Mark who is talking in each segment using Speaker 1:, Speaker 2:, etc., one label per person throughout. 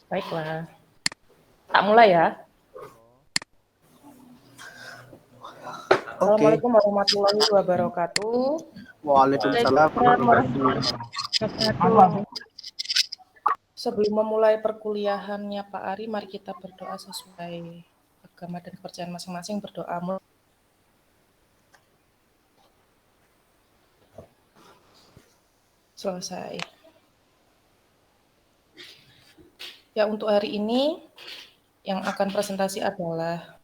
Speaker 1: Baiklah. Tak mulai ya.
Speaker 2: Oke.
Speaker 1: Assalamualaikum warahmatullahi wabarakatuh.
Speaker 2: Waalaikumsalam warahmatullahi
Speaker 1: Wabarakatuh. Sebelum memulai perkuliahannya Pak Ari, mari kita berdoa sesuai agama dan kepercayaan masing-masing. Berdoa selesai. Ya, untuk hari ini yang akan presentasi adalah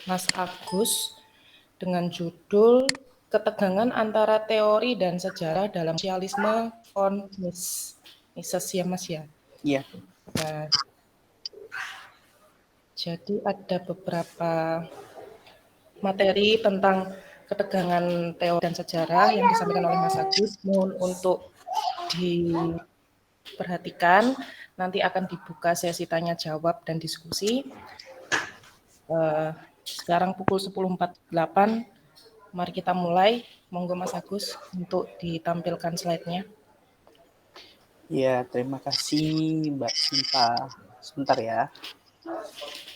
Speaker 1: Mas Agus dengan judul Ketegangan Antara Teori dan Sejarah dalam Sosialisme von Mises ya Mas ya.
Speaker 2: Iya.
Speaker 1: Nah, jadi ada beberapa materi tentang ketegangan teori dan sejarah yang disampaikan oleh Mas Agus. Mohon untuk diperhatikan, nanti akan dibuka sesi tanya jawab dan diskusi. Sekarang pukul 10.48, mari kita mulai. Monggo Mas Agus untuk ditampilkan slide-nya.
Speaker 2: Ya, terima kasih Mbak Sinta. Sebentar ya.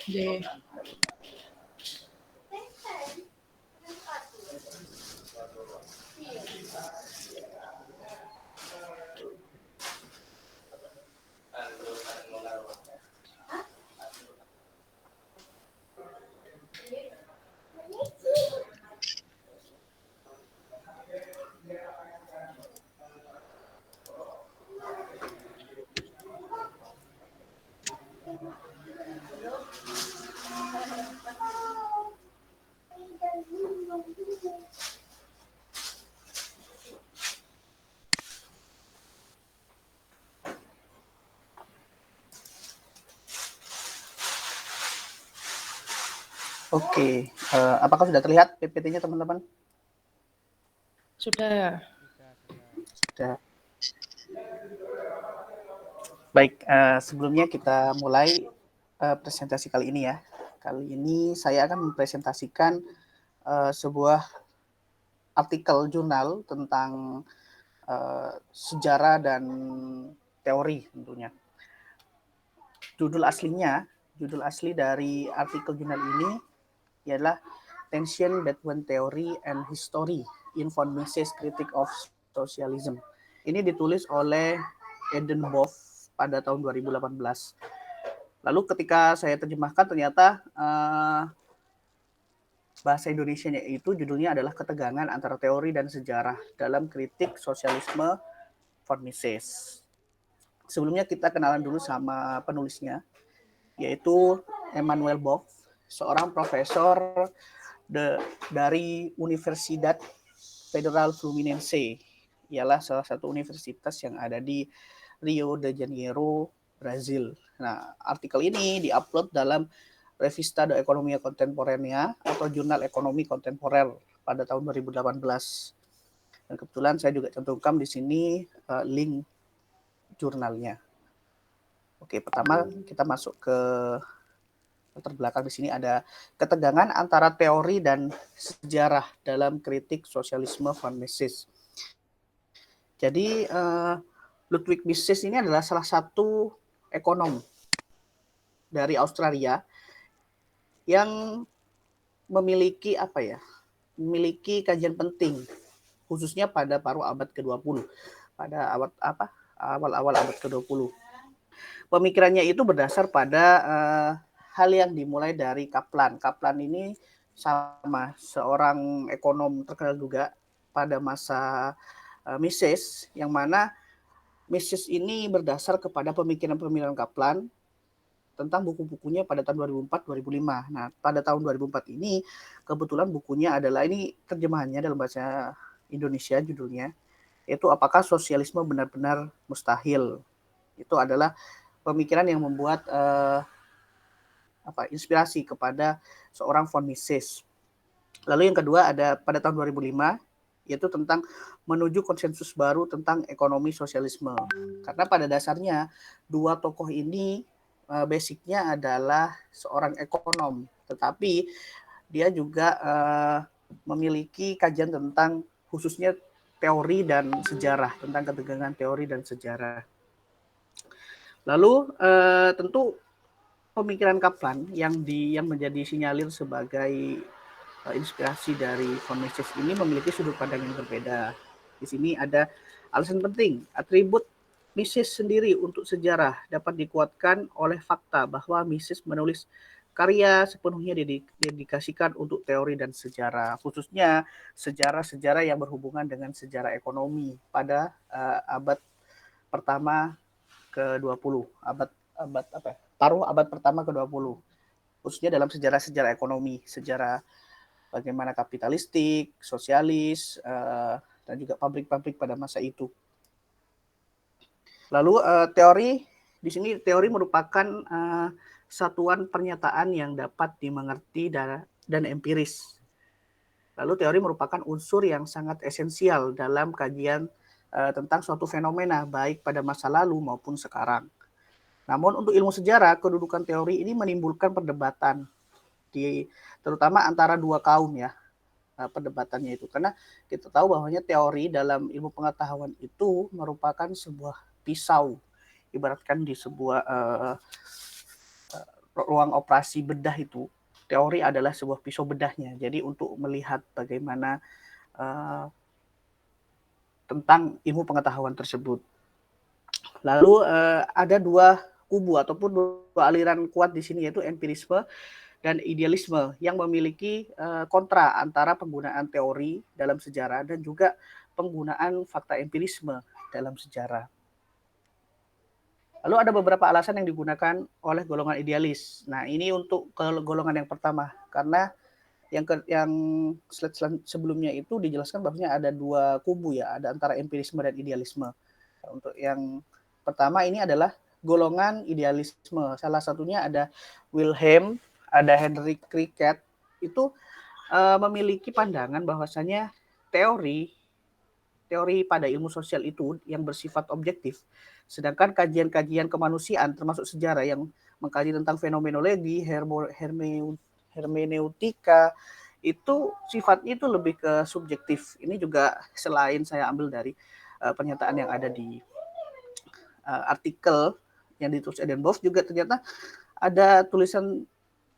Speaker 1: Oke.
Speaker 2: Oke, apakah sudah terlihat PPT-nya teman-teman?
Speaker 1: Sudah.
Speaker 2: Sudah. Baik, sebelumnya kita mulai presentasi kali ini ya. Kali ini saya akan mempresentasikan sebuah artikel jurnal tentang sejarah dan teori tentunya. Judul asli dari artikel jurnal ini ialah Tension Between Theory and History in von Mises Critique of Socialism. Ini ditulis oleh Eden Boff pada tahun 2018. Lalu ketika saya terjemahkan ternyata bahasa Indonesianya itu judulnya adalah Ketegangan Antara Teori dan Sejarah dalam Kritik Sosialisme von Mises. Sebelumnya kita kenalan dulu sama penulisnya, yaitu Emanuel Boff, seorang profesor dari Universidad Federal Fluminense. Ialah salah satu universitas yang ada di Rio de Janeiro, Brazil. Nah, artikel ini diupload dalam Revista de Economia Contemporánea atau Jurnal Ekonomi Kontemporer pada tahun 2018. Dan kebetulan saya juga cantumkan di sini link jurnalnya. Oke, pertama kita masuk ke latar belakang. Di sini ada ketegangan antara teori dan sejarah dalam kritik sosialisme von Mises. Jadi Ludwig Mises ini adalah salah satu ekonom dari Australia yang memiliki memiliki kajian penting khususnya pada paruh abad ke-20, pada awal-awal abad ke-20. Pemikirannya itu berdasar pada hal yang dimulai dari Kaplan. Kaplan ini sama seorang ekonom terkenal juga pada masa Mises, yang mana Mises ini berdasar kepada pemikiran-pemikiran Kaplan tentang buku-bukunya pada tahun 2004-2005. Nah, pada tahun 2004 ini kebetulan bukunya adalah, ini terjemahannya dalam bahasa Indonesia judulnya, yaitu Apakah Sosialisme Benar-benar Mustahil. Itu adalah pemikiran yang membuat inspirasi kepada seorang von Mises. Lalu yang kedua ada pada tahun 2005, yaitu tentang menuju konsensus baru tentang ekonomi sosialisme. Karena pada dasarnya dua tokoh ini basicnya adalah seorang ekonom, tetapi dia juga memiliki kajian tentang khususnya teori dan sejarah, tentang ketegangan teori dan sejarah. Lalu tentu pemikiran Kaplan yang menjadi sinyalir sebagai inspirasi dari von Mises ini memiliki sudut pandang yang berbeda. Di sini ada alasan penting, atribut Mises sendiri untuk sejarah dapat dikuatkan oleh fakta bahwa Mises menulis karya sepenuhnya dedikasikan untuk teori dan sejarah, khususnya sejarah-sejarah yang berhubungan dengan sejarah ekonomi pada abad pertama ke-20, abad apa ya? Paruh abad pertama ke-20. Khususnya dalam sejarah-sejarah ekonomi, sejarah bagaimana kapitalistik, sosialis, dan juga pabrik-pabrik pada masa itu. Lalu teori, di sini teori merupakan satuan pernyataan yang dapat dimengerti dan empiris. Lalu teori merupakan unsur yang sangat esensial dalam kajian tentang suatu fenomena, baik pada masa lalu maupun sekarang. Namun untuk ilmu sejarah, kedudukan teori ini menimbulkan perdebatan, terutama antara dua kaum ya, perdebatannya itu. Karena kita tahu bahwanya teori dalam ilmu pengetahuan itu merupakan sebuah pisau, ibaratkan di sebuah ruang operasi bedah itu, teori adalah sebuah pisau bedahnya. Jadi untuk melihat bagaimana tentang ilmu pengetahuan tersebut. Lalu ada dua kubu ataupun dua aliran kuat di sini, yaitu empirisme dan idealisme yang memiliki kontra antara penggunaan teori dalam sejarah dan juga penggunaan fakta empirisme dalam sejarah. Lalu ada beberapa alasan yang digunakan oleh golongan idealis. Nah, ini untuk golongan yang pertama, karena yang slide sebelumnya itu dijelaskan bahwasanya ada dua kubu ya, ada antara empirisme dan idealisme. Untuk yang pertama ini adalah golongan idealisme. Salah satunya ada Wilhelm, ada Henry Cricket, itu memiliki pandangan bahwasanya teori pada ilmu sosial itu yang bersifat objektif, sedangkan kajian-kajian kemanusiaan termasuk sejarah yang mengkaji tentang fenomenologi, hermeneutika, itu sifatnya itu lebih ke subjektif. Ini juga selain saya ambil dari pernyataan yang ada di artikel yang ditulis Edenboff, juga ternyata ada tulisan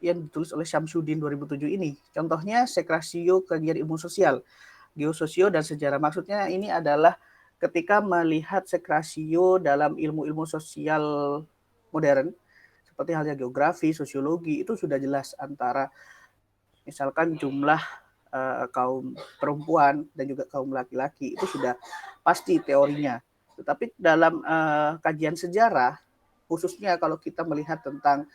Speaker 2: yang ditulis oleh Syamsuddin 2007 ini. Contohnya Sekrasio Kajian Ilmu Sosial, Geososio dan Sejarah. Maksudnya ini adalah ketika melihat sekrasio dalam ilmu-ilmu sosial modern, seperti halnya geografi, sosiologi, itu sudah jelas antara misalkan jumlah kaum perempuan dan juga kaum laki-laki, itu sudah pasti teorinya. Tetapi dalam kajian sejarah, khususnya kalau kita melihat tentang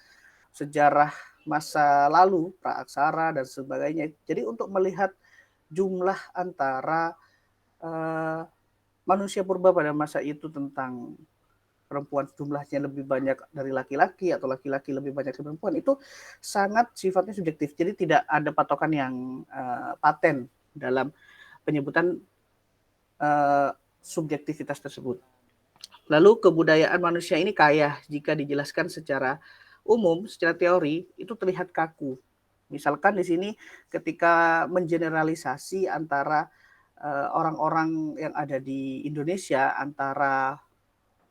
Speaker 2: sejarah masa lalu, praaksara dan sebagainya, jadi untuk melihat jumlah antara manusia purba pada masa itu tentang perempuan jumlahnya lebih banyak dari laki-laki atau laki-laki lebih banyak dari perempuan, itu sangat sifatnya subjektif. Jadi tidak ada patokan yang paten dalam penyebutan subjektivitas tersebut. Lalu kebudayaan manusia ini kaya jika dijelaskan secara umum, secara teori itu terlihat kaku. Misalkan di sini ketika mengeneralisasi antara orang-orang yang ada di Indonesia, antara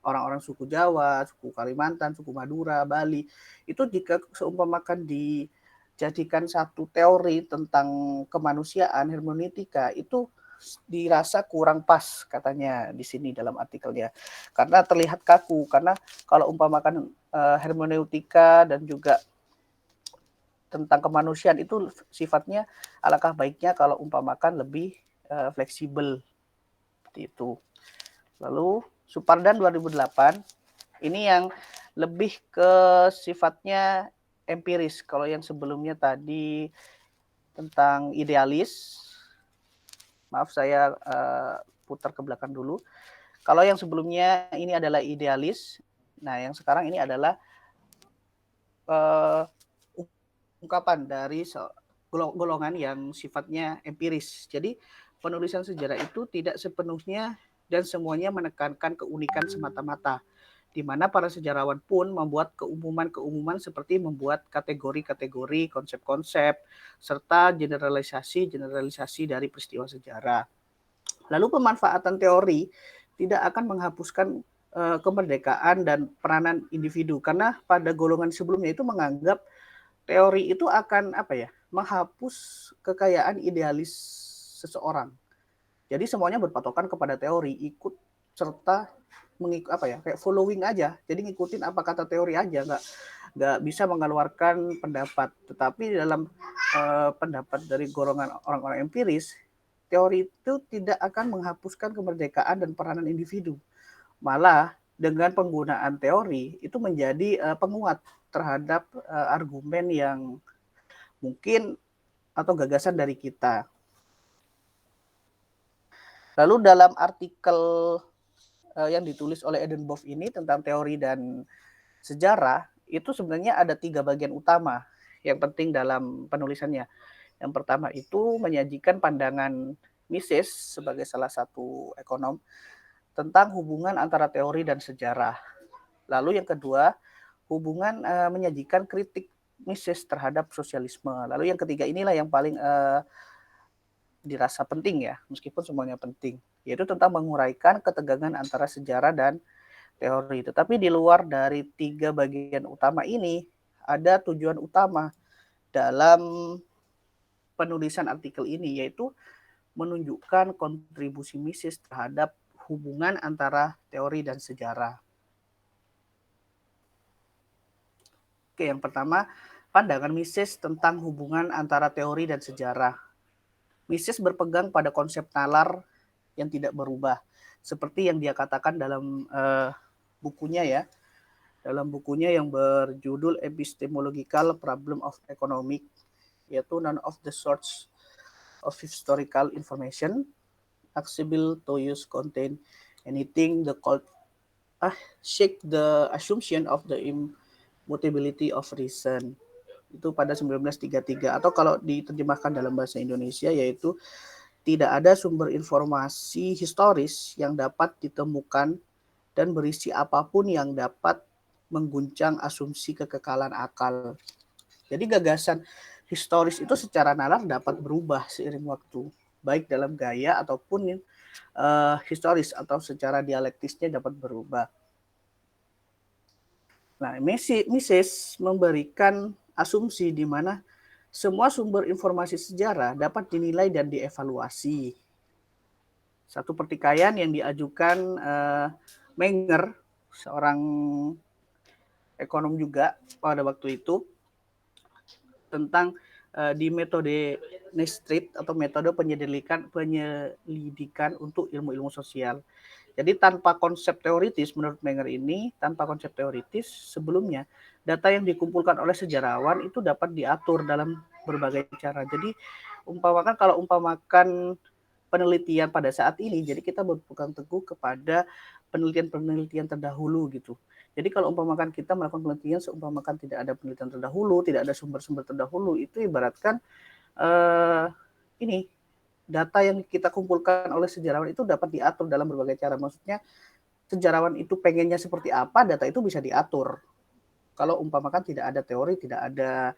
Speaker 2: orang-orang suku Jawa, suku Kalimantan, suku Madura, Bali, itu jika seumpamakan dijadikan satu teori tentang kemanusiaan, hermeneutika, itu dirasa kurang pas katanya di sini dalam artikelnya. Karena terlihat kaku, karena kalau umpamakan hermeneutika dan juga tentang kemanusiaan itu sifatnya alangkah baiknya kalau umpamakan lebih fleksibel seperti itu. Lalu Supardan 2008 ini yang lebih ke sifatnya empiris. Kalau yang sebelumnya tadi tentang idealis, maaf saya putar ke belakang dulu. Kalau yang sebelumnya ini adalah idealis, nah yang sekarang ini adalah ungkapan dari golongan yang sifatnya empiris. Jadi penulisan sejarah itu tidak sepenuhnya dan semuanya menekankan keunikan semata-mata, di mana para sejarawan pun membuat keumuman-keumuman seperti membuat kategori-kategori, konsep-konsep, serta generalisasi dari peristiwa sejarah. Lalu pemanfaatan teori tidak akan menghapuskan kemerdekaan dan peranan individu, karena pada golongan sebelumnya itu menganggap teori itu akan menghapus kekayaan idealis seseorang. Jadi semuanya berpatokan kepada teori, ikut serta kayak following aja. Jadi ngikutin apa kata teori aja, nggak bisa mengeluarkan pendapat. Tetapi dalam pendapat dari golongan orang-orang empiris, teori itu tidak akan menghapuskan kemerdekaan dan peranan individu. Malah dengan penggunaan teori itu menjadi penguat terhadap argumen yang mungkin atau gagasan dari kita. Lalu dalam artikel yang ditulis oleh Edenboff ini tentang teori dan sejarah, itu sebenarnya ada 3 bagian utama yang penting dalam penulisannya. Yang pertama itu menyajikan pandangan Mises sebagai salah satu ekonom tentang hubungan antara teori dan sejarah. Lalu yang kedua, menyajikan kritik Mises terhadap sosialisme. Lalu yang ketiga inilah yang paling dirasa penting ya, meskipun semuanya penting, yaitu tentang menguraikan ketegangan antara sejarah dan teori. Tetapi di luar dari 3 bagian utama ini, ada tujuan utama dalam penulisan artikel ini, yaitu menunjukkan kontribusi Mises terhadap hubungan antara teori dan sejarah. Oke, yang pertama, pandangan Mises tentang hubungan antara teori dan sejarah. Mises berpegang pada konsep nalar yang tidak berubah, seperti yang dia katakan dalam bukunya ya, dalam bukunya yang berjudul Epistemological Problem of Economic, yaitu none of the sorts of historical information accessible to use contain anything the called shake the assumption of the immutability of reason. Itu pada 1933, atau kalau diterjemahkan dalam bahasa Indonesia yaitu tidak ada sumber informasi historis yang dapat ditemukan dan berisi apapun yang dapat mengguncang asumsi kekekalan akal. Jadi gagasan historis itu secara nalar dapat berubah seiring waktu, baik dalam gaya ataupun historis atau secara dialektisnya dapat berubah. Nah, Mises memberikan asumsi di mana semua sumber informasi sejarah dapat dinilai dan dievaluasi. Satu pertikaian yang diajukan Menger, seorang ekonom juga pada waktu itu, tentang di metode Maastricht atau metode penyelidikan untuk ilmu-ilmu sosial. Jadi tanpa konsep teoritis, menurut Menger ini, tanpa konsep teoritis sebelumnya, data yang dikumpulkan oleh sejarawan itu dapat diatur dalam berbagai cara. Jadi umpamakan penelitian pada saat ini, jadi kita berpegang teguh kepada penelitian-penelitian terdahulu gitu. Jadi kalau umpamakan kita melakukan penelitian, seumpamakan tidak ada penelitian terdahulu, tidak ada sumber-sumber terdahulu, itu ibaratkan data yang kita kumpulkan oleh sejarawan itu dapat diatur dalam berbagai cara. Maksudnya sejarawan itu pengennya seperti apa, data itu bisa diatur. Kalau umpamakan tidak ada teori, tidak ada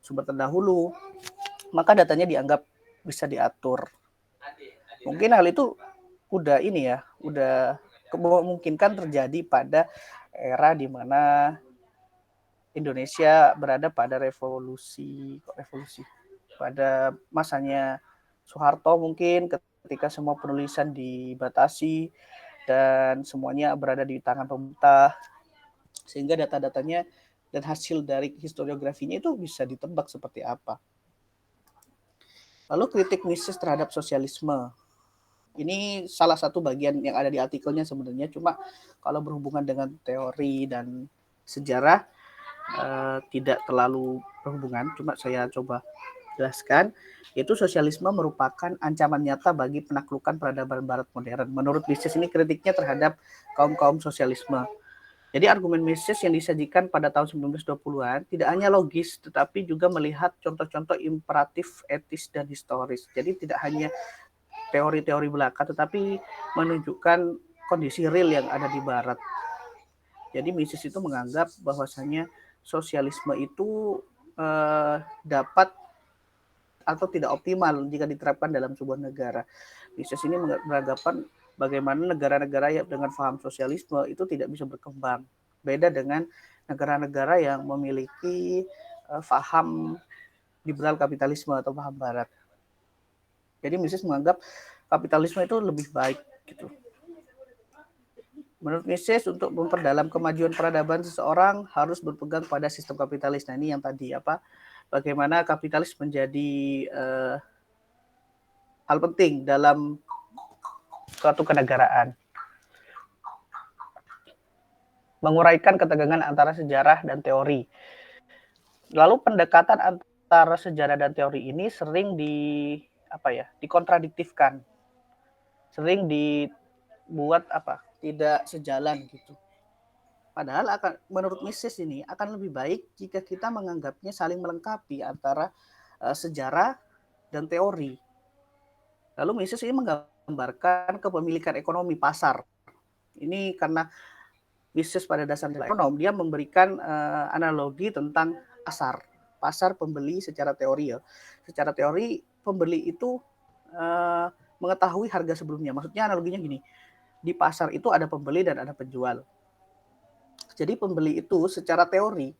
Speaker 2: sumber terdahulu, maka datanya dianggap bisa diatur. Mungkin hal itu udah memungkinkan terjadi pada era di mana Indonesia berada pada revolusi pada masanya Soeharto, mungkin ketika semua penulisan dibatasi dan semuanya berada di tangan pemerintah, sehingga data-datanya dan hasil dari historiografinya itu bisa ditebak seperti apa. Lalu kritik Mises terhadap sosialisme. Ini salah satu bagian yang ada di artikelnya sebenarnya, cuma kalau berhubungan dengan teori dan sejarah tidak terlalu berhubungan, cuma saya coba jelaskan. Yaitu sosialisme merupakan ancaman nyata bagi penaklukan peradaban barat modern. Menurut Mises ini kritiknya terhadap kaum-kaum sosialisme. Jadi argumen Mises yang disajikan pada tahun 1920-an tidak hanya logis, tetapi juga melihat contoh-contoh imperatif etis dan historis. Jadi tidak hanya teori-teori belaka, tetapi menunjukkan kondisi real yang ada di barat. Jadi Mises itu menganggap bahwasanya sosialisme itu dapat atau tidak optimal jika diterapkan dalam sebuah negara. Mises ini beranggapan bagaimana negara-negara yang dengan paham sosialisme itu tidak bisa berkembang. Beda dengan negara-negara yang memiliki paham liberal kapitalisme atau paham barat. Jadi Mises menganggap kapitalisme itu lebih baik gitu. Menurut Mises, untuk memperdalam kemajuan peradaban seseorang harus berpegang pada sistem kapitalis. Nah, ini yang tadi bagaimana kapitalis menjadi hal penting dalam suatu kenegaraan. Menguraikan ketegangan antara sejarah dan teori. Lalu pendekatan antara sejarah dan teori ini sering dikontradiktifkan, sering dibuat tidak sejalan gitu. Padahal menurut Mises ini akan lebih baik jika kita menganggapnya saling melengkapi antara sejarah dan teori. Lalu Mises ini menggambarkan kepemilikan ekonomi pasar. Ini karena Mises pada dasarnya ekonom, dia memberikan analogi tentang pasar pembeli secara teori ya. Secara teori pembeli itu mengetahui harga sebelumnya. Maksudnya analoginya gini, di pasar itu ada pembeli dan ada penjual. Jadi pembeli itu secara teori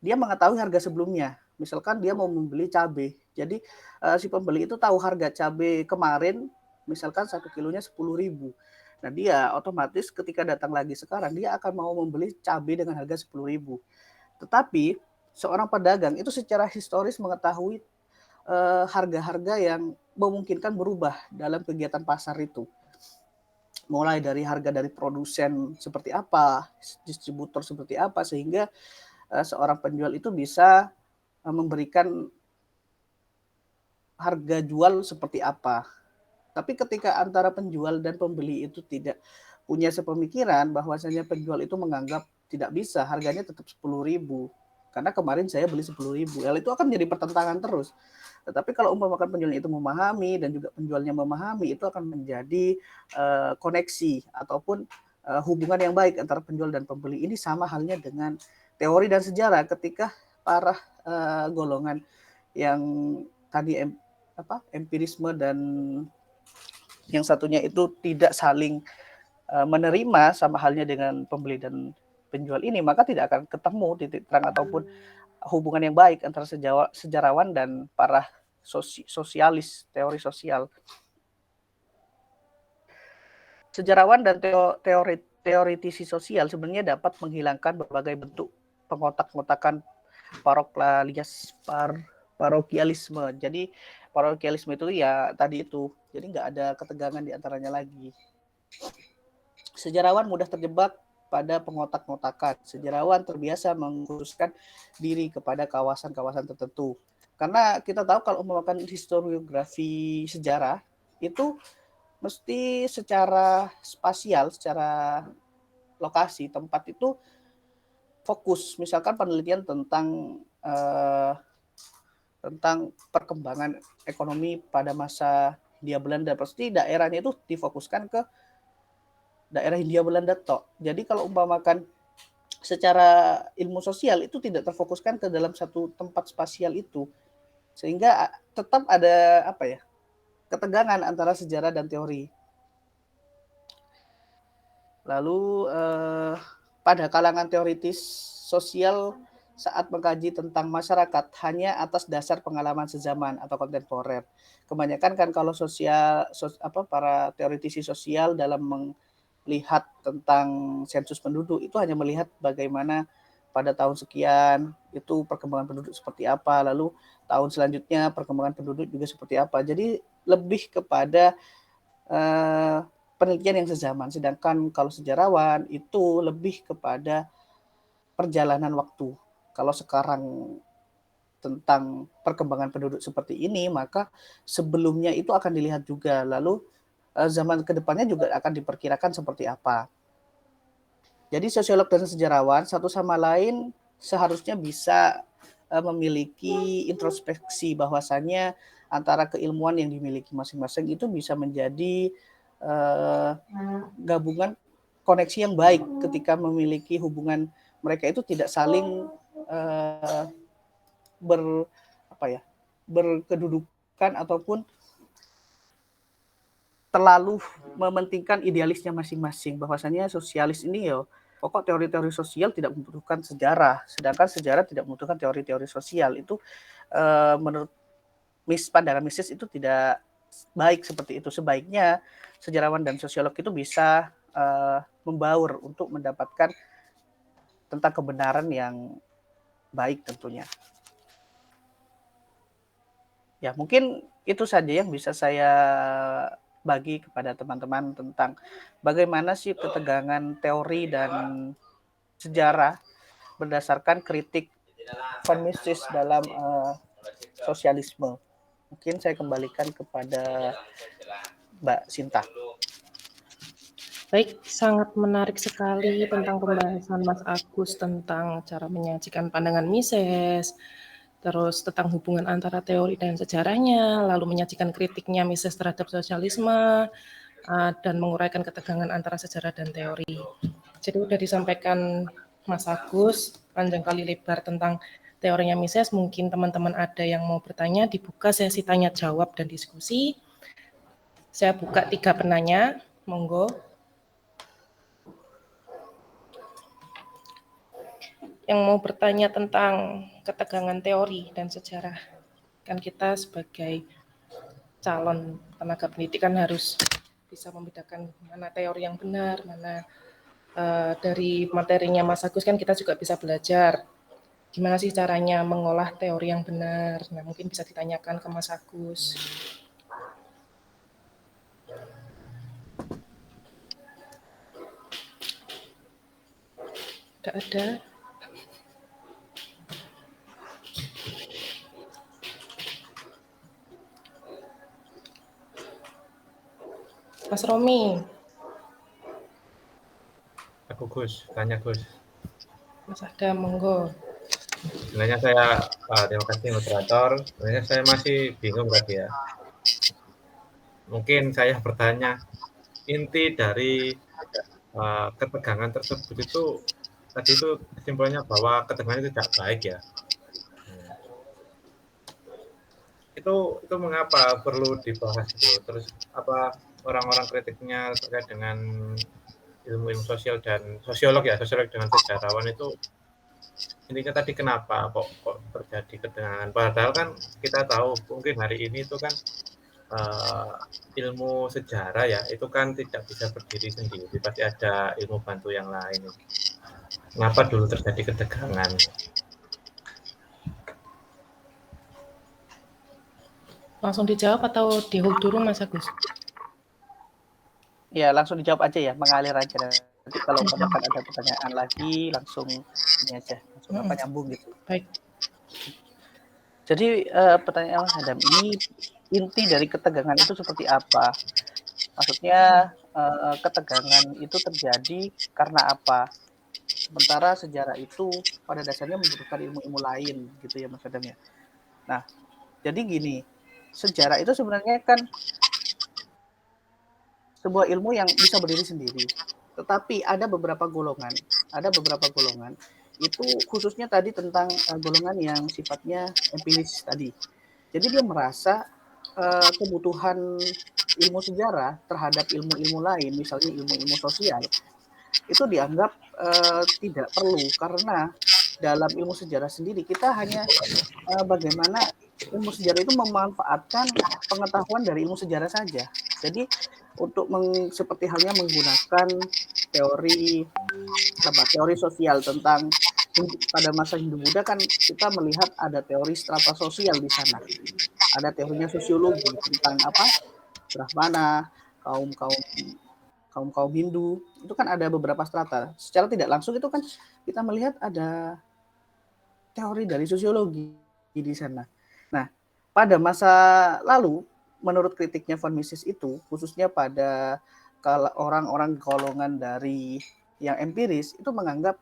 Speaker 2: dia mengetahui harga sebelumnya. Misalkan dia mau membeli cabai, jadi si pembeli itu tahu harga cabai kemarin, misalkan 1 kilonya 10.000. Nah dia otomatis ketika datang lagi sekarang dia akan mau membeli cabai dengan harga 10.000. Tetapi seorang pedagang itu secara historis mengetahui harga-harga yang memungkinkan berubah dalam kegiatan pasar itu. Mulai dari harga dari produsen seperti apa, distributor seperti apa, sehingga seorang penjual itu bisa memberikan harga jual seperti apa. Tapi ketika antara penjual dan pembeli itu tidak punya sepemikiran, bahwasanya penjual itu menganggap tidak bisa, harganya tetap 10.000. Karena kemarin saya beli 10.000. Hal itu akan jadi pertentangan terus. Tetapi kalau umpamakan penjual itu memahami dan juga penjualnya memahami, itu akan menjadi koneksi ataupun hubungan yang baik antara penjual dan pembeli. Ini sama halnya dengan teori dan sejarah ketika para golongan yang tadi empirisme dan yang satunya itu tidak saling menerima, sama halnya dengan pembeli dan penjual ini, maka tidak akan ketemu titik terang ataupun hubungan yang baik antara sejarawan dan para sosialis, teori sosial. Sejarawan dan teoritisi sosial sebenarnya dapat menghilangkan berbagai bentuk pengotak-ngotakan parokialisme. Jadi parokialisme itu ya tadi itu, jadi nggak ada ketegangan di antaranya lagi. Sejarawan mudah terjebak pada pengotak-ngotakan. Sejarawan terbiasa mengkhususkan diri kepada kawasan-kawasan tertentu. Karena kita tahu kalau melakukan historiografi sejarah itu mesti secara spasial, secara lokasi, tempat itu fokus. Misalkan penelitian tentang perkembangan ekonomi pada masa Hindia Belanda, pasti daerahnya itu difokuskan ke daerah Hindia Belanda tok. Jadi kalau umpamakan secara ilmu sosial itu tidak terfokuskan ke dalam satu tempat spasial itu, sehingga tetap ada ketegangan antara sejarah dan teori. Lalu pada kalangan teoritis sosial saat mengkaji tentang masyarakat hanya atas dasar pengalaman sezaman atau kontemporer. Kebanyakan kan kalau para teoritisi sosial dalam melihat tentang sensus penduduk itu hanya melihat bagaimana pada tahun sekian itu perkembangan penduduk seperti apa, lalu tahun selanjutnya perkembangan penduduk juga seperti apa. Jadi lebih kepada penelitian yang sezaman. Sedangkan kalau sejarawan itu lebih kepada perjalanan waktu. Kalau sekarang tentang perkembangan penduduk seperti ini, maka sebelumnya itu akan dilihat juga. Lalu zaman kedepannya juga akan diperkirakan seperti apa. Jadi sosiolog dan sejarawan satu sama lain seharusnya bisa memiliki introspeksi, bahwasannya antara keilmuan yang dimiliki masing-masing itu bisa menjadi gabungan koneksi yang baik ketika memiliki hubungan mereka itu tidak saling berkedudukan ataupun terlalu mementingkan idealisnya masing-masing, bahwasanya sosialis ini ya pokok teori-teori sosial tidak membutuhkan sejarah, sedangkan sejarah tidak membutuhkan teori-teori sosial. Itu menurut pandangan Mises itu tidak baik seperti itu. Sebaiknya sejarawan dan sosiolog itu bisa membaur untuk mendapatkan tentang kebenaran yang baik tentunya. Ya, mungkin itu saja yang bisa saya bagi kepada teman-teman tentang bagaimana sih ketegangan teori dan sejarah berdasarkan kritik von Mises dalam sosialisme. Mungkin saya kembalikan kepada Mbak Sinta.
Speaker 1: Baik, sangat menarik sekali tentang pembahasan Mas Agus tentang cara menyajikan pandangan Mises, terus tentang hubungan antara teori dan sejarahnya, lalu menyajikan kritiknya Mises terhadap sosialisme, dan menguraikan ketegangan antara sejarah dan teori. Jadi sudah disampaikan Mas Agus panjang kali lebar tentang teorinya Mises. Mungkin teman-teman ada yang mau bertanya, dibuka sesi tanya jawab dan diskusi. Saya buka 3 penanya, monggo. Yang mau bertanya tentang ketegangan teori dan sejarah. Kan kita sebagai calon tenaga pendidikan harus bisa membedakan mana teori yang benar, mana dari materinya Mas Agus kan kita juga bisa belajar gimana sih caranya mengolah teori yang benar. Nah, mungkin bisa ditanyakan ke Mas Agus. Tidak ada. Mas Romi.
Speaker 3: Aku Gus, tanya Gus.
Speaker 1: Mas Adam, monggo.
Speaker 3: Sebenarnya saya, terima kasih moderator. Sebenarnya saya masih bingung tadi ya. Mungkin saya bertanya, inti dari ketegangan tersebut itu tadi itu kesimpulannya bahwa ketegangan itu tidak baik ya. Itu mengapa perlu dibahas itu? Terus apa orang-orang kritiknya terkait dengan ilmu sosial dan sosiolog dengan sejarawan itu intinya tadi kenapa kok terjadi ketegangan? Padahal kan kita tahu mungkin hari ini itu kan ilmu sejarah ya itu kan tidak bisa berdiri sendiri, pasti ada ilmu bantu yang lain. Kenapa dulu terjadi ketegangan?
Speaker 1: Langsung dijawab atau di hold dulu Mas Agus?
Speaker 2: Ya, langsung dijawab aja ya, mengalir aja. Nanti kalau misalkan ada pertanyaan lagi, langsung ini aja, langsung nyambung gitu.
Speaker 1: Baik.
Speaker 2: Jadi pertanyaan Mas Adam, ini inti dari ketegangan itu seperti apa? Maksudnya ketegangan itu terjadi karena apa? Sementara sejarah itu pada dasarnya membutuhkan ilmu-ilmu lain gitu ya Mas Adam ya. Nah, jadi gini, sejarah itu sebenarnya kan sebuah ilmu yang bisa berdiri sendiri. Tetapi ada beberapa golongan itu khususnya tadi tentang golongan yang sifatnya empiris tadi. Jadi dia merasa kebutuhan ilmu sejarah terhadap ilmu-ilmu lain, misalnya ilmu-ilmu sosial, itu dianggap tidak perlu karena dalam ilmu sejarah sendiri kita hanya bagaimana ilmu sejarah itu memanfaatkan pengetahuan dari ilmu sejarah saja. Jadi untuk seperti halnya menggunakan teori sosial tentang pada masa Hindu-Buddha kan kita melihat ada teori strata sosial di sana. Ada teorinya sosiologi tentang apa? Brahmana, kaum Hindu, itu kan ada beberapa strata. Secara tidak langsung itu kan kita melihat ada teori dari sosiologi di sana. Nah, pada masa lalu, menurut kritiknya von Mises itu, khususnya pada orang-orang golongan dari yang empiris, itu menganggap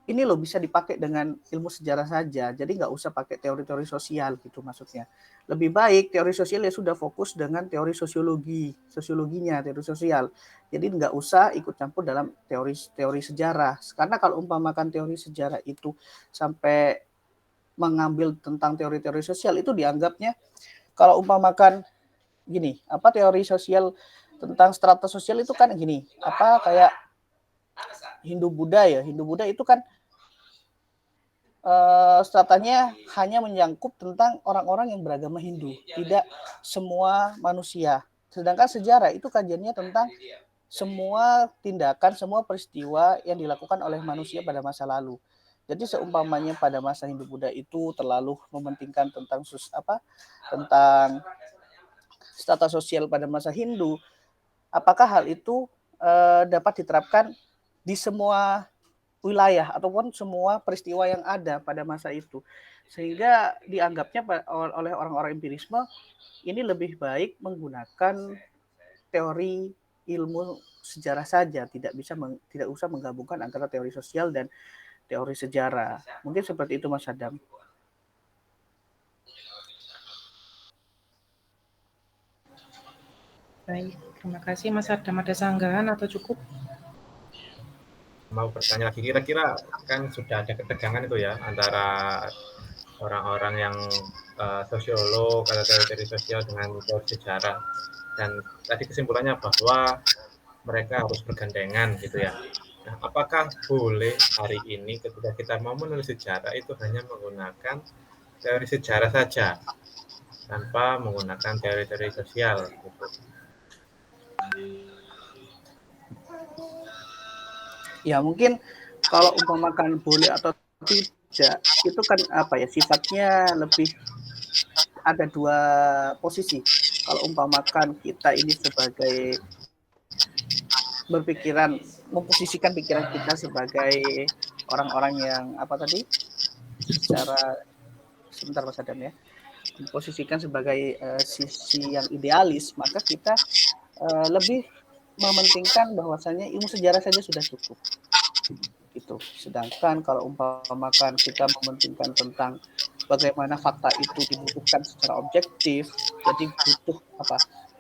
Speaker 2: ini loh bisa dipakai dengan ilmu sejarah saja, jadi nggak usah pakai teori-teori sosial gitu maksudnya. Lebih baik teori sosial ya sudah fokus dengan teori sosiologinya, teori sosial. Jadi nggak usah ikut campur dalam teori sejarah. Karena kalau umpamakan teori sejarah itu sampai mengambil tentang teori-teori sosial itu dianggapnya kalau umpamakan gini, teori sosial tentang strata sosial itu kan gini, kayak Hindu Buddha itu kan stratanya hanya menyangkut tentang orang-orang yang beragama Hindu, tidak semua manusia. Sedangkan sejarah itu kajiannya tentang semua tindakan, semua peristiwa yang dilakukan oleh manusia pada masa lalu. Jadi seumpamanya pada masa Hindu Buddha itu terlalu mementingkan tentang tentang strata sosial pada masa Hindu, apakah hal itu dapat diterapkan di semua wilayah ataupun semua peristiwa yang ada pada masa itu, sehingga dianggapnya oleh orang-orang empirisme ini lebih baik menggunakan teori ilmu sejarah saja, tidak usah menggabungkan antara teori sosial dan teori sejarah. Mungkin seperti itu, Mas Adam.
Speaker 1: Baik, terima kasih Mas Adam. Ada sanggahan atau cukup?
Speaker 3: Mau bertanya lagi, kira-kira kan sudah ada ketegangan itu ya antara orang-orang yang sosiolog atau teori sosial dengan teori sejarah, dan tadi kesimpulannya bahwa mereka harus bergandengan gitu ya. Nah, apakah boleh hari ini ketika kita mau menulis sejarah itu hanya menggunakan teori sejarah saja tanpa menggunakan teori-teori sosial gitu?
Speaker 2: Ya mungkin kalau umpamakan boleh atau tidak itu kan sifatnya lebih ada dua posisi. Kalau umpamakan kita ini sebagai berpikiran, memposisikan pikiran kita sebagai orang-orang yang secara sebentar Mas Adam ya, memposisikan sebagai sisi yang idealis, maka kita lebih mementingkan bahwasannya ilmu sejarah saja sudah cukup gitu. Sedangkan kalau umpamakan kita mementingkan tentang bagaimana fakta itu dibutuhkan secara objektif, jadi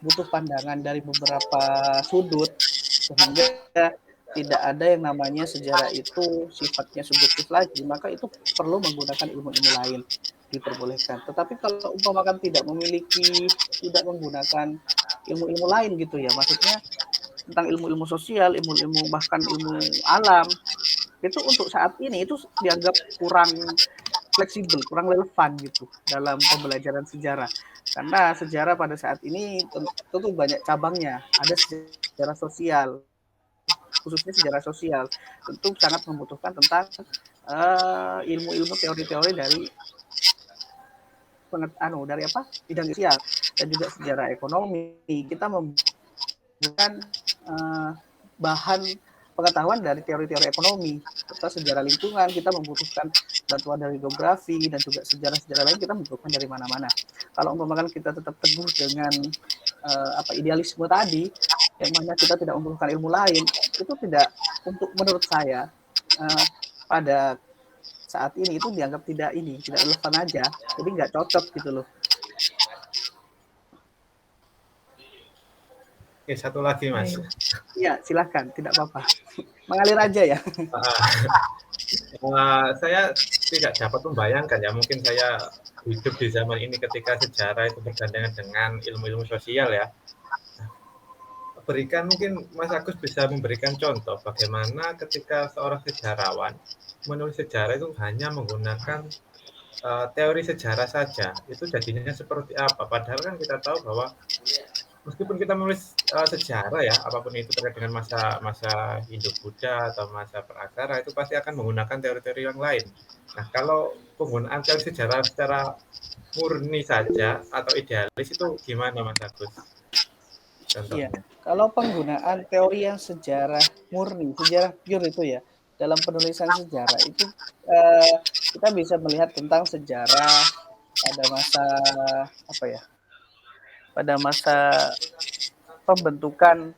Speaker 2: butuh pandangan dari beberapa sudut, sehingga tidak ada yang namanya sejarah itu sifatnya subjektif lagi, maka itu perlu menggunakan ilmu-ilmu lain, diperbolehkan. Tetapi kalau umpamakan tidak menggunakan ilmu-ilmu lain gitu ya, maksudnya tentang ilmu-ilmu sosial, ilmu-ilmu bahkan ilmu alam, itu untuk saat ini itu dianggap kurang fleksibel, kurang relevan gitu dalam pembelajaran sejarah. Karena sejarah pada saat ini tentu banyak cabangnya. Ada sejarah sosial, khususnya sejarah sosial, tentu sangat membutuhkan tentang ilmu-ilmu teori-teori dari bidang sosial, dan juga sejarah ekonomi. Kita membutuhkan bahan pengetahuan dari teori-teori ekonomi, serta sejarah lingkungan. Kita membutuhkan bantuan dari geografi, dan juga sejarah-sejarah lain kita membutuhkan dari mana-mana. Kalau umpamakan kita tetap teguh dengan idealisme tadi, yang mana kita tidak membutuhkan ilmu lain, itu tidak, menurut saya pada saat ini itu dianggap tidak relevan aja, jadi nggak cocok gitu loh.
Speaker 3: Oke, satu lagi Mas.
Speaker 2: Iya, silahkan, tidak apa-apa, mengalir aja ya.
Speaker 3: Saya tidak dapat membayangkan ya, mungkin saya hidup di zaman ini ketika sejarah itu bergandengan dengan ilmu-ilmu sosial ya. Mungkin Mas Agus bisa memberikan contoh bagaimana ketika seorang sejarawan menulis sejarah itu hanya menggunakan teori sejarah saja, itu jadinya seperti apa? Padahal kan kita tahu bahwa meskipun kita menulis sejarah ya, apapun itu terkait dengan masa Hindu Buddha atau masa praksara, itu pasti akan menggunakan teori-teori yang lain. Nah, kalau penggunaan teori sejarah secara murni saja atau idealis itu gimana Mas Agus? Contohnya.
Speaker 2: Iya, kalau penggunaan teori yang sejarah murni, sejarah pure itu ya, dalam penulisan sejarah itu kita bisa melihat tentang sejarah pada masa pembentukan,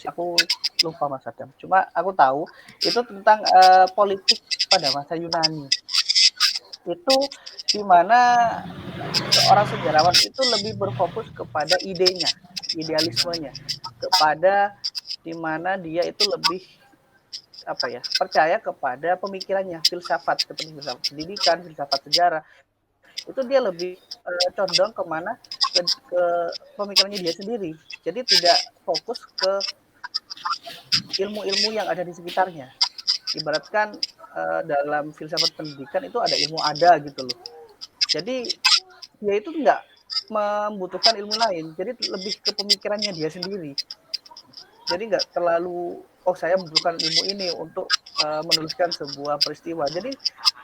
Speaker 2: aku lupa Mas Adam. Cuma aku tahu itu tentang politik pada masa Yunani. Itu di mana seorang sejarawan itu lebih berfokus kepada idenya, idealismenya, kepada di mana dia itu lebih percaya kepada pemikirannya, filsafat, seperti filsafat pendidikan, filsafat sejarah. itu dia lebih condong kemana ke pemikirannya dia sendiri. Jadi tidak fokus ke ilmu-ilmu yang ada di sekitarnya. Ibaratkan dalam filsafat pendidikan itu ada ilmu ada gitu loh. Jadi dia itu nggak membutuhkan ilmu lain, jadi lebih ke pemikirannya dia sendiri. Jadi nggak terlalu, oh saya membutuhkan ilmu ini untuk menuliskan sebuah peristiwa. Jadi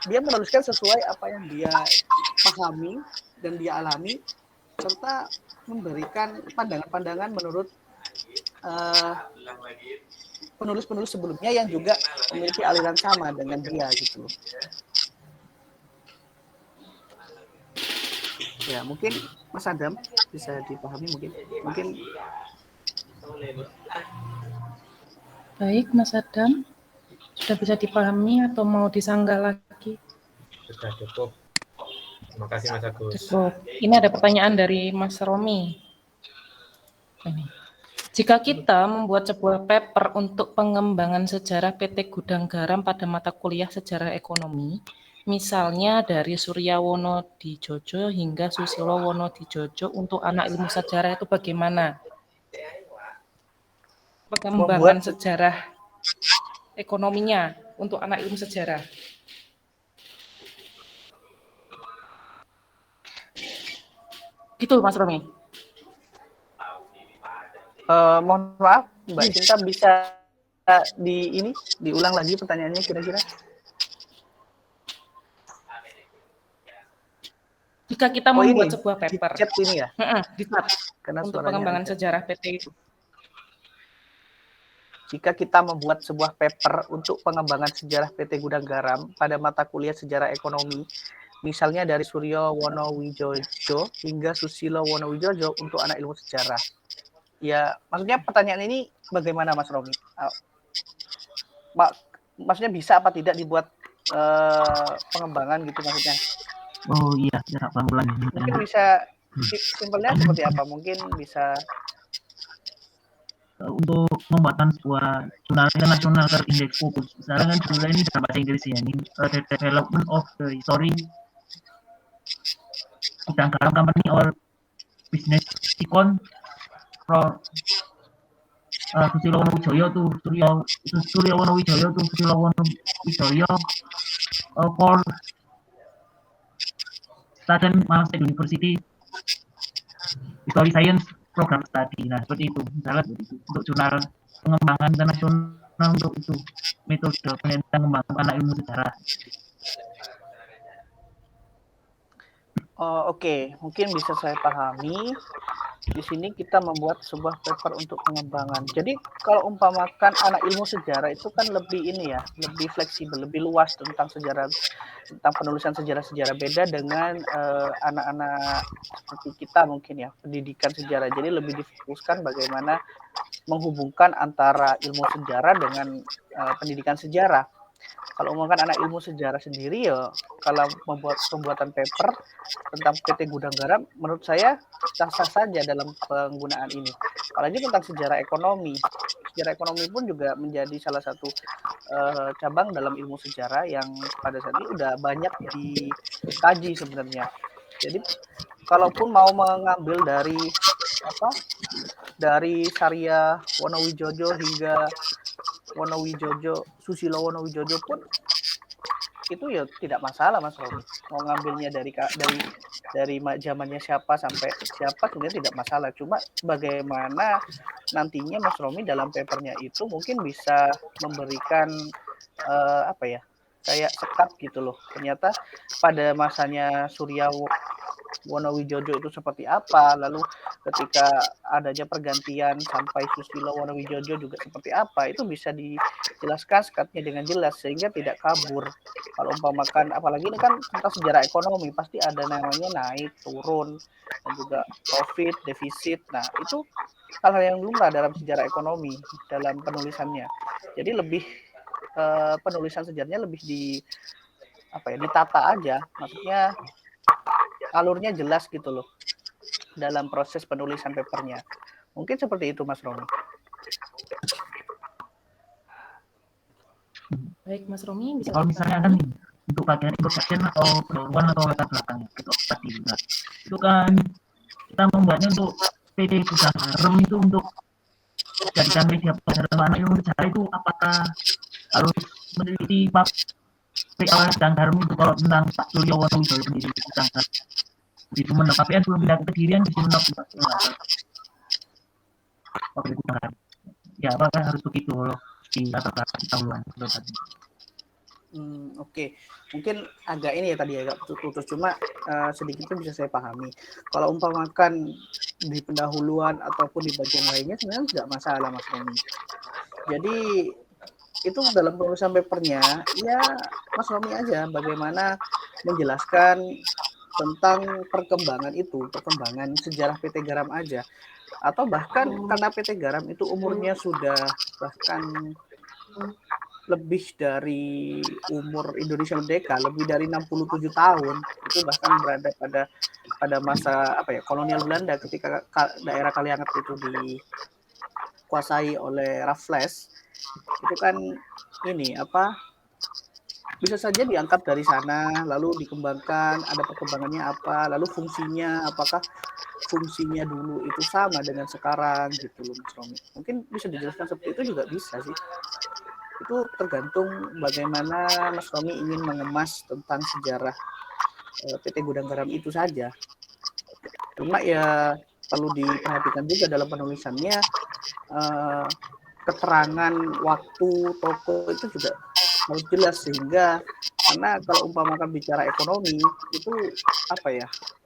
Speaker 2: dia menuliskan sesuai apa yang dia pahami dan dia alami, serta memberikan pandangan-pandangan menurut penulis-penulis sebelumnya yang juga memiliki aliran sama dengan dia gitu loh. Ya mungkin Mas Adam bisa dipahami mungkin.
Speaker 1: Baik, Mas Adam, sudah bisa dipahami atau mau disanggah lagi?
Speaker 3: Sudah cukup. Terima kasih Mas Agus.
Speaker 1: Cukup. Ini ada pertanyaan dari Mas Romi. Ini. Jika kita membuat sebuah paper untuk pengembangan sejarah PT Gudang Garam pada mata kuliah sejarah ekonomi, misalnya dari Surya Wonodijojo hingga Susilo Wonodijojo untuk anak ilmu sejarah itu bagaimana? Pengembangan sejarah ekonominya untuk anak ilmu sejarah. Gitu Mas Romi.
Speaker 2: Mohon maaf Mbak Cinta, bisa diulang lagi pertanyaannya kira-kira?
Speaker 1: Jika kita membuat sebuah paper,
Speaker 2: di chat ini ya?
Speaker 1: Di chat, untuk pengembangan sejarah PT.
Speaker 2: Jika kita membuat sebuah paper untuk pengembangan sejarah PT Gudang Garam pada mata kuliah sejarah ekonomi, misalnya dari Suryo Wonowijojo hingga Susilo Wonowijojo untuk anak ilmu sejarah. Ya, maksudnya pertanyaan ini bagaimana Mas Romi? Maksudnya bisa apa tidak dibuat pengembangan gitu maksudnya?
Speaker 4: Oh iya, ya pelan-pelan.
Speaker 2: Mungkin bisa simpelnya seperti apa? Mungkin bisa
Speaker 4: untuk membuatkan sebuah jurnal internasional terindeks fokus. Sekarang kan jurnal ini dalam bahasa Inggris ya, ini the development of the history Gudang Garam Company or business icon for Susilo Wonowijoyo to Suryo Wonowijoyo to Susilo Wonowijoyo for Student State University History Science Program Study. Nah seperti itu, misalnya untuk jurnal pengembangan internasional untuk itu metode penelitian mengembangkan ilmu sejarah.
Speaker 2: Oke, mungkin bisa saya pahami. Di sini kita membuat sebuah paper untuk pengembangan. Jadi kalau umpamakan anak ilmu sejarah itu kan lebih ini ya, lebih fleksibel, lebih luas tentang sejarah, tentang penulisan sejarah-sejarah, beda dengan anak-anak seperti kita mungkin ya, pendidikan sejarah. Jadi lebih difokuskan bagaimana menghubungkan antara ilmu sejarah dengan pendidikan sejarah. Kalau umpamakan anak ilmu sejarah sendiri ya, kalau membuat pembuatan paper tentang PT Gudang Garam, menurut saya sah-sah saja dalam penggunaan ini. Apalagi tentang sejarah ekonomi. Sejarah ekonomi pun juga menjadi salah satu cabang dalam ilmu sejarah yang pada saat ini udah banyak dikaji sebenarnya. Jadi kalaupun mau mengambil dari Sarya Wonowijojo hingga Susilo Wonowijojo pun itu ya tidak masalah Mas Romi. Mau ngambilnya dari zamannya siapa sampai siapa sebenarnya tidak masalah. Cuma bagaimana nantinya Mas Romi dalam papernya itu mungkin bisa memberikan kayak sekat gitu loh. Ternyata pada masanya Surya Wonowijojo itu seperti apa, lalu ketika adanya pergantian sampai Susilo Wonowijojo juga seperti apa, itu bisa dijelaskan sekatnya dengan jelas sehingga tidak kabur. Kalau umpamakan, apalagi ini kan tentang sejarah ekonomi, pasti ada namanya naik, turun, dan juga profit, defisit. Nah, itu hal-hal yang lumrah dalam sejarah ekonomi, dalam penulisannya. Jadi lebih penulisan sejarahnya lebih ditata aja, maksudnya alurnya jelas gitu loh dalam proses penulisan papernya. Mungkin seperti itu Mas Romi.
Speaker 1: Baik Mas Romi, bisa
Speaker 4: kalau misalnya kan untuk bagian introduction atau pendahuluan atau latar belakangnya gitu tadi. Nah, itu kan kita membuatnya untuk PT Gudang Garam itu untuk jadikan media belajar anak ilmu sejarah itu apakah harus meneliti pabrik awal Gudang Garam itu kalau tentang Pak Suryo Wonowijoyo pendiri Gudang Garam di Sumeneb, tapi kan belum pindah ke Kedirian di Sumeneb pabrik Gudang Garam. Ya apakah harus begitu loh di latar belakang dahuluan itu tadi.
Speaker 2: Oke. Mungkin agak ini ya tadi agak putus-putus, cuma sedikitnya bisa saya pahami. Kalau umpamakan di pendahuluan ataupun di bagian lainnya sebenarnya tidak masalah Mas Romi. Jadi itu dalam penulisan papernya ya Mas Romi aja bagaimana menjelaskan tentang perkembangan sejarah PT Garam aja, atau bahkan karena PT Garam itu umurnya sudah bahkan lebih dari umur Indonesia Merdeka, lebih dari 67 tahun, itu bahkan berada pada masa kolonial Belanda ketika daerah Kalianget itu dikuasai oleh Raffles. Itu kan bisa saja diangkat dari sana lalu dikembangkan, ada perkembangannya apa, lalu fungsinya apakah fungsinya dulu itu sama dengan sekarang gitu loh Mas Romi. Mungkin bisa dijelaskan seperti itu juga bisa sih. Itu tergantung bagaimana Mas Romi ingin mengemas tentang sejarah PT Gudang Garam itu saja. Cuma ya perlu diperhatikan juga dalam penulisannya keterangan waktu toko itu juga harus jelas, sehingga karena kalau umpamakan bicara ekonomi itu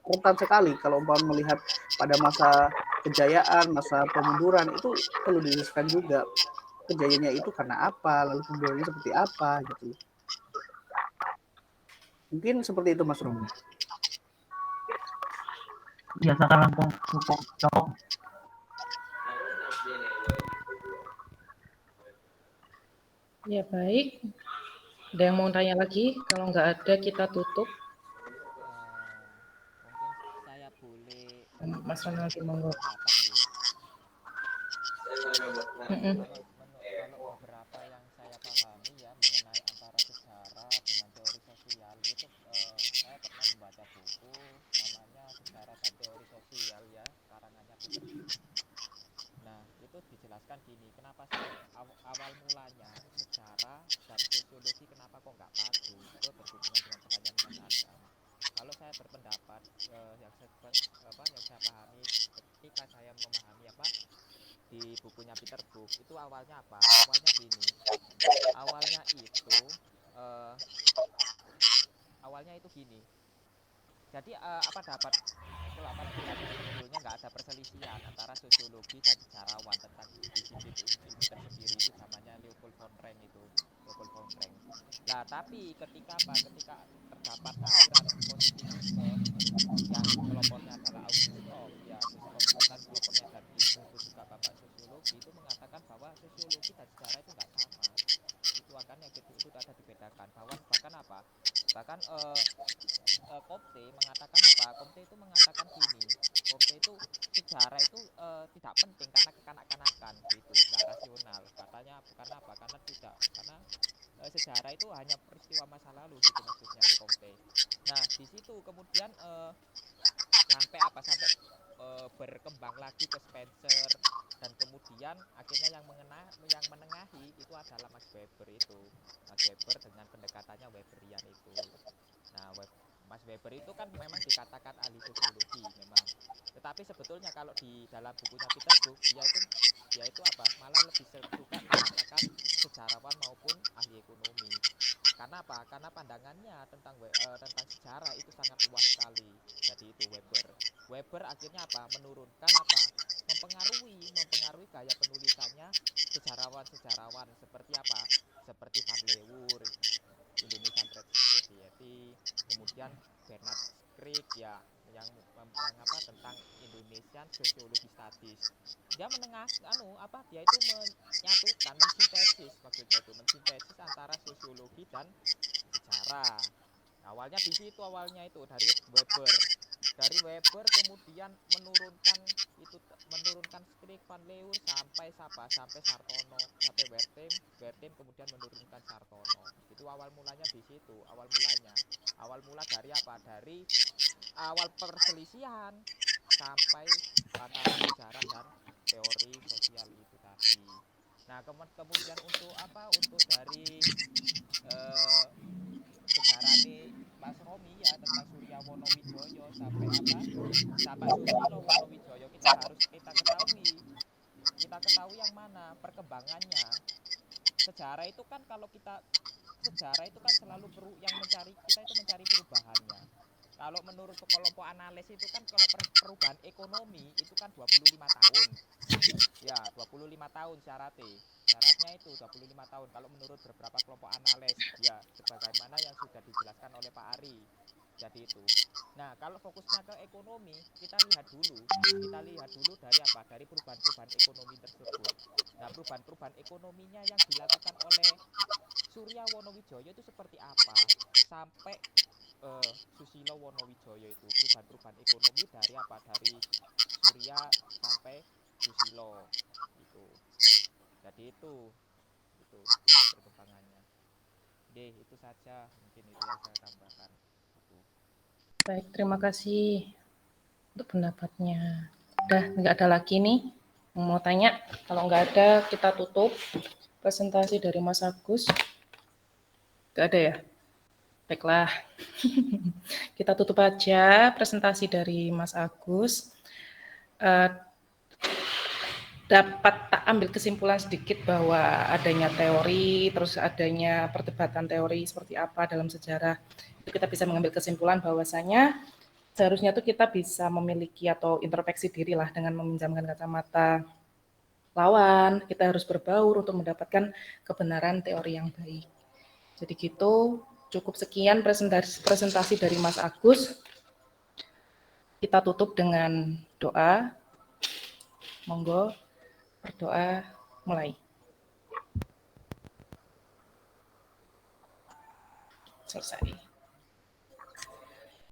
Speaker 2: rentan sekali kalau umpama melihat pada masa kejayaan, masa pemunduran itu perlu dijelaskan juga kejayaannya itu karena apa, lalu kemundurannya seperti apa gitu. Mungkin seperti itu Mas Romi.
Speaker 4: Biasakan langsung cukup.
Speaker 1: Ya baik. Ada yang mau tanya lagi? Kalau nggak ada kita tutup.
Speaker 5: Mungkin saya boleh
Speaker 1: Mas Ronaldi monggo.
Speaker 5: pendapat nih. Kalau beberapa yang saya pahami ya mengenai antara sejarah dengan teori sosial itu saya pernah membaca buku namanya Sejarah dan Teori Sosial ya, karangannya Peter Brook. Nah, itu dijelaskan gini, kenapa sih awal mulanya sejarah dan sosiologi kenapa kok nggak padu? Itu berhubungan dengan pertanyaan Mas Adam. Kalau saya berpendapat yang saya pahami ketika saya memahami di bukunya Peter Brook itu awalnya apa? Awalnya gini. Awalnya itu gini. Jadi dapat dilihat itu sebetulnya nggak ada perselisihan antara sosiologi dan sejarawan tentang disiplin ilmu tersendiri, itu zamannya Leopold von Ranke itu. Nah, tapi ketika terdapat aliran positivisme yang pelopornya adalah August Comte, ya itu kan pelopornya dan itu juga bapak sosiologi, itu mengatakan bahwa sosiologi dan sejarah itu nggak sama. Itu akan itu ada dibedakan. Bahkan Comte itu mengatakan gini, Comte itu sejarah itu tidak penting karena kekanak-kanakan gitu, nggak rasional katanya. Karena sejarah itu hanya peristiwa masa lalu gitu maksudnya itu Comte. Nah di situ kemudian sampai berkembang lagi ke Spencer, dan kemudian akhirnya yang menengahi itu adalah Max Weber dengan pendekatannya Weberian itu. Nah, Mas Weber itu kan memang dikatakan ahli sosiologi memang. Tetapi sebetulnya kalau di dalam bukunya Peter Brook, dia itu malah lebih suka dikatakan sejarawan maupun ahli ekonomi. Karena Karena pandangannya tentang sejarah itu sangat luas sekali. Jadi itu Weber akhirnya menurunkan mempengaruhi gaya penulisannya sejarawan seperti Van Leeuwen, Indonesian Trade Society, kemudian Bernard Crick ya yang tentang Indonesian Sociology Studies. Dia dia itu menyatukan, mensintesis antara sosiologi dan sejarah. Awalnya di situ dari Weber. Dari Weber kemudian menurunkan Strik van Leur sampai Sartono, sampai Wertheim kemudian menurunkan Sartono. Itu awal mulanya di situ, awal mula dari apa? Dari awal perselisihan sampai antara sejarah dan teori sosial itu tadi. Nah, kemudian untuk apa? Untuk dari sejarah nih Mas Romi ya tentang Surya Wonowijoyo sampai apa? Sampai Susilo Wonowijoyo kita ketahui yang mana perkembangannya. Sejarah itu kan selalu kita itu mencari perubahannya. Kalau menurut kelompok analis itu kan kalau perubahan ekonomi itu kan 25 tahun. Ya, 25 tahun syaratnya itu 25 tahun kalau menurut beberapa kelompok analis ya sebagaimana yang sudah dijelaskan oleh Pak Ari. Jadi itu. Nah, kalau fokusnya ke ekonomi, kita lihat dulu dari apa? Dari perubahan-perubahan ekonomi tersebut. Nah, perubahan-perubahan ekonominya yang dilakukan oleh Surya Wonowijoyo itu seperti apa? Sampai Susilo Wonowijoyo itu perubahan-perubahan ekonomi dari apa? Dari Surya sampai Susilo itu. Jadi itu perkembangannya. Itu saja mungkin itu yang saya tambahkan. Itu.
Speaker 1: Baik, terima kasih untuk pendapatnya. Udah nggak ada lagi nih yang mau tanya. Kalau nggak ada, kita tutup presentasi dari Mas Agus. Nggak ada ya? Baiklah, kita tutup aja presentasi dari Mas Agus. Dapat tak ambil kesimpulan sedikit bahwa adanya teori, terus adanya perdebatan teori seperti apa dalam sejarah, itu kita bisa mengambil kesimpulan bahwasanya seharusnya tuh kita bisa memiliki atau introspeksi diri lah dengan meminjamkan kacamata lawan, kita harus berbaur untuk mendapatkan kebenaran teori yang baik. Jadi gitu, cukup sekian presentasi dari Mas Agus. Kita tutup dengan doa. Monggo, berdoa mulai. Selesai.